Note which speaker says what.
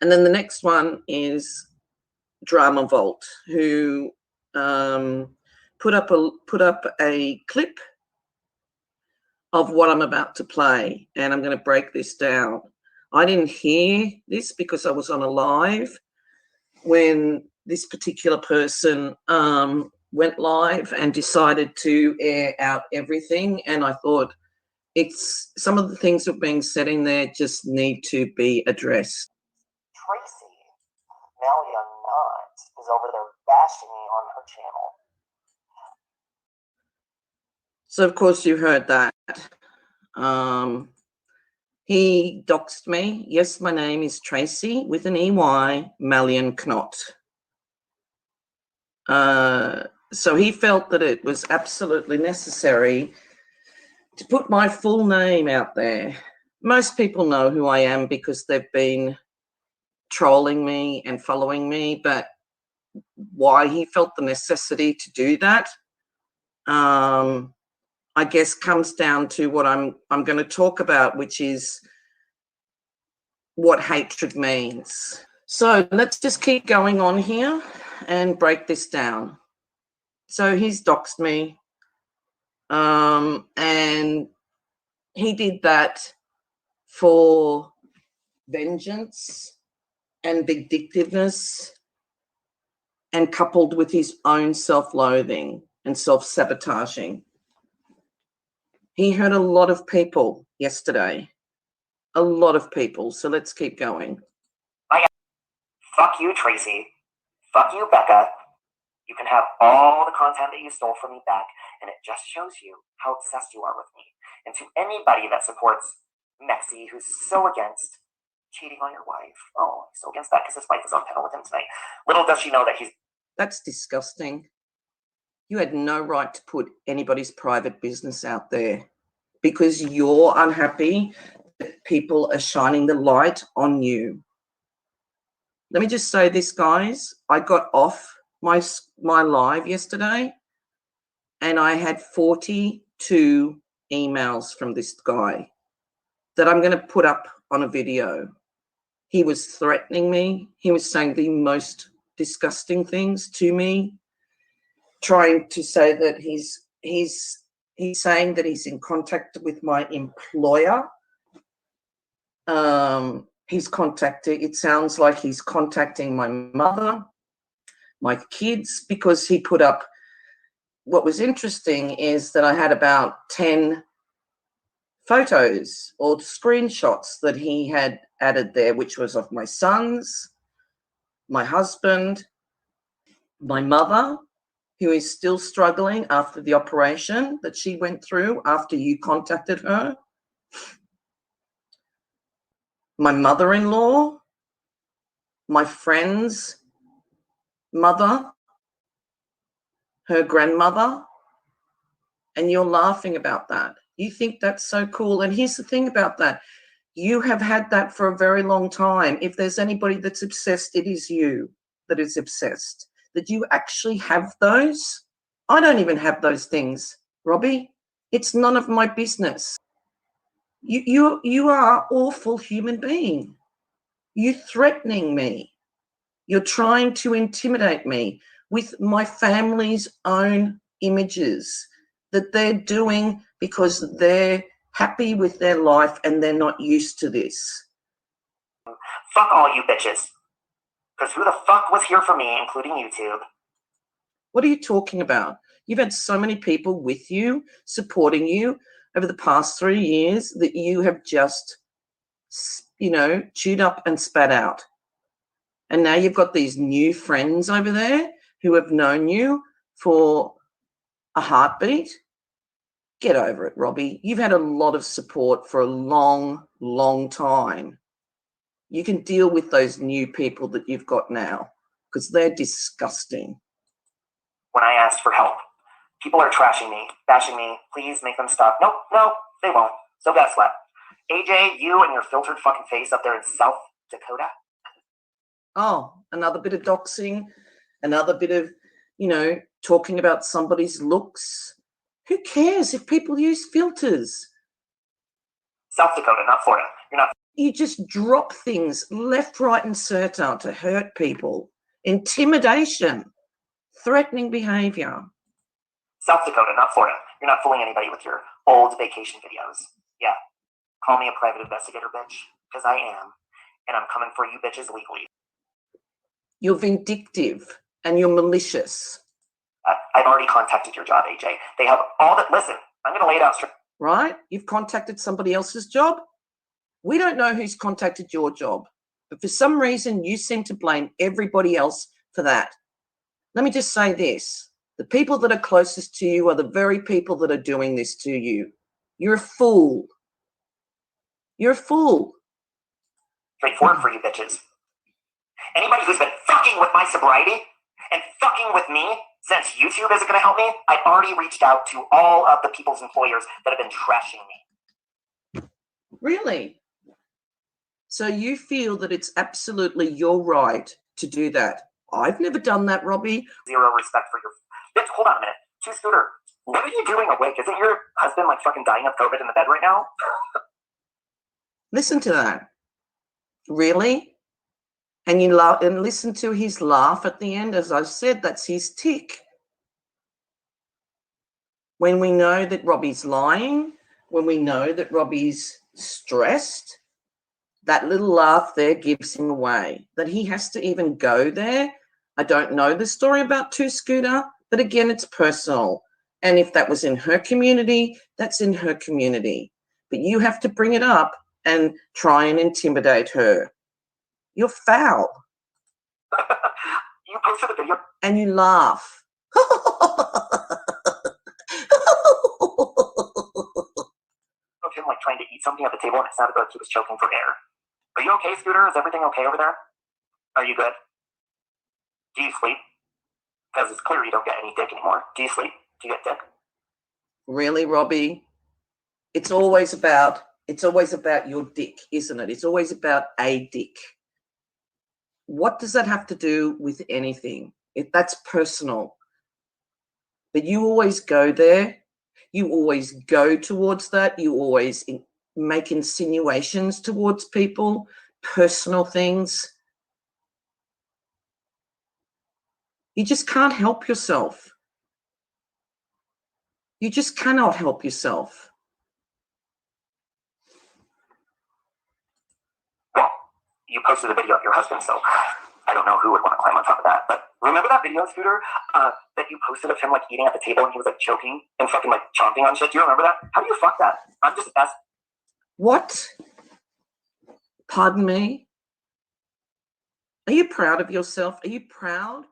Speaker 1: And then the next one is Drama Vault, who put up a clip of what I'm about to play, and I'm going to break this down. I didn't hear this because I was on a live when this particular person went live and decided to air out everything, and I thought some of the things that are being said in there just need to be addressed.
Speaker 2: Tracy, Nelly Not, is over there bashing me on her channel.
Speaker 1: So, of course, you heard that. He doxed me. Yes, my name is Tracy with an EY, Malian Knot. So he felt that it was absolutely necessary to put my full name out there. Most people know who I am because they've been trolling me and following me, but why he felt the necessity to do that, I guess comes down to what I'm going to talk about, which is what hatred means. So let's just keep going on here and break this down. So he's doxed me, and he did that for vengeance and vindictiveness, and coupled with his own self-loathing and self-sabotaging. He hurt a lot of people yesterday. A lot of people. So let's keep going.
Speaker 2: Fuck you, Tracy. Fuck you, Becca. You can have all the content that you stole from me back, and it just shows you how obsessed you are with me. And to anybody that supports Mexi, who's so against cheating on your wife. Oh, he's so against that because his wife is on panel with him tonight. Little does she know that
Speaker 1: That's disgusting. You had no right to put anybody's private business out there because you're unhappy that people are shining the light on you. Let me just say this, guys. I got off my live yesterday and I had 42 emails from this guy that I'm going to put up on a video. He was threatening me. He was saying the most disgusting things to me, trying to say that he's saying that he's in contact with my employer. It sounds like he's contacting my mother, my kids, because he put up, what was interesting is that I had about 10 photos or screenshots that he had added there, which was of my sons, my husband, my mother, who is still struggling after the operation that she went through after you contacted her, my mother-in-law, my friend's mother, her grandmother, and you're laughing about that. You think that's so cool. And here's the thing about that. You have had that for a very long time. If there's anybody that's obsessed, it is you that is obsessed. That you actually have those. I don't even have those things, Robbie. It's none of my business. You are an awful human being. You're threatening me. You're trying to intimidate me with my family's own images that they're doing because they're happy with their life and they're not used to this.
Speaker 2: Fuck all you bitches. Because who the fuck was here for me, including YouTube?
Speaker 1: What are you talking about? You've had so many people with you, supporting you over the past 3 years that you have just, chewed up and spat out. And now you've got these new friends over there who have known you for a heartbeat. Get over it, Robbie. You've had a lot of support for a long, long time. You can deal with those new people that you've got now because they're disgusting.
Speaker 2: When I asked for help, people are trashing me, bashing me. Please make them stop. No, they won't. So guess what? AJ, you and your filtered fucking face up there in South Dakota.
Speaker 1: Oh, another bit of doxing, another bit of, talking about somebody's looks. Who cares if people use filters?
Speaker 2: South Dakota, not Florida. You're not
Speaker 1: You just drop things left, right, and center to hurt people. Intimidation, threatening behavior.
Speaker 2: South Dakota, not Florida. You're not fooling anybody with your old vacation videos. Yeah. Call me a private investigator, bitch, because I am. And I'm coming for you bitches legally.
Speaker 1: You're vindictive and you're malicious.
Speaker 2: I've already contacted your job, AJ. They have all that. Listen, I'm going to lay it out straight.
Speaker 1: Right? You've contacted somebody else's job. We don't know who's contacted your job, but for some reason you seem to blame everybody else for that. Let me just say this. The people that are closest to you are the very people that are doing this to you. You're a fool. You're a fool.
Speaker 2: Straightforward for you bitches. Anybody who's been fucking with my sobriety and fucking with me, since YouTube isn't going to help me, I've already reached out to all of the people's employers that have been trashing me.
Speaker 1: Really? So you feel that it's absolutely your right to do that? I've never done that, Robbie.
Speaker 2: Zero respect for your... Bitch, hold on a minute. Scooter, what are you doing awake? Isn't your husband like fucking dying of COVID in the bed right now?
Speaker 1: Listen to that. Really? And you laugh and listen to his laugh at the end. As I said, that's his tick. When we know that Robbie's lying, when we know that Robbie's stressed, that little laugh there gives him away. That he has to even go there. I don't know the story about Scooter, but again, it's personal. And if that was in her community, that's in her community. But you have to bring it up and try and intimidate her. You're foul.
Speaker 2: You posted a video.
Speaker 1: And you laugh.
Speaker 2: Of him like trying to eat something at the table and it sounded like he was choking for air. Are you okay, Scooter? Is everything okay over there? Are you good? Do you sleep? Because it's clear you don't get any dick anymore. Do you sleep? Do you get dick?
Speaker 1: Really, Robbie? It's always about your dick, isn't it? It's always about a dick. What does that have to do with anything? That's personal. But you always go there. You always go towards that. You always make insinuations towards people, personal things. You just can't help yourself. You just cannot help yourself.
Speaker 2: Well, you posted a video of your husband, so I don't know who would want to climb on top of that. But remember that video, Scooter, that you posted of him like eating at the table and he was like choking and fucking like chomping on shit? Do you remember that? How do you fuck that? I'm just asking.
Speaker 1: What? Pardon me? Are you proud of yourself? Are you proud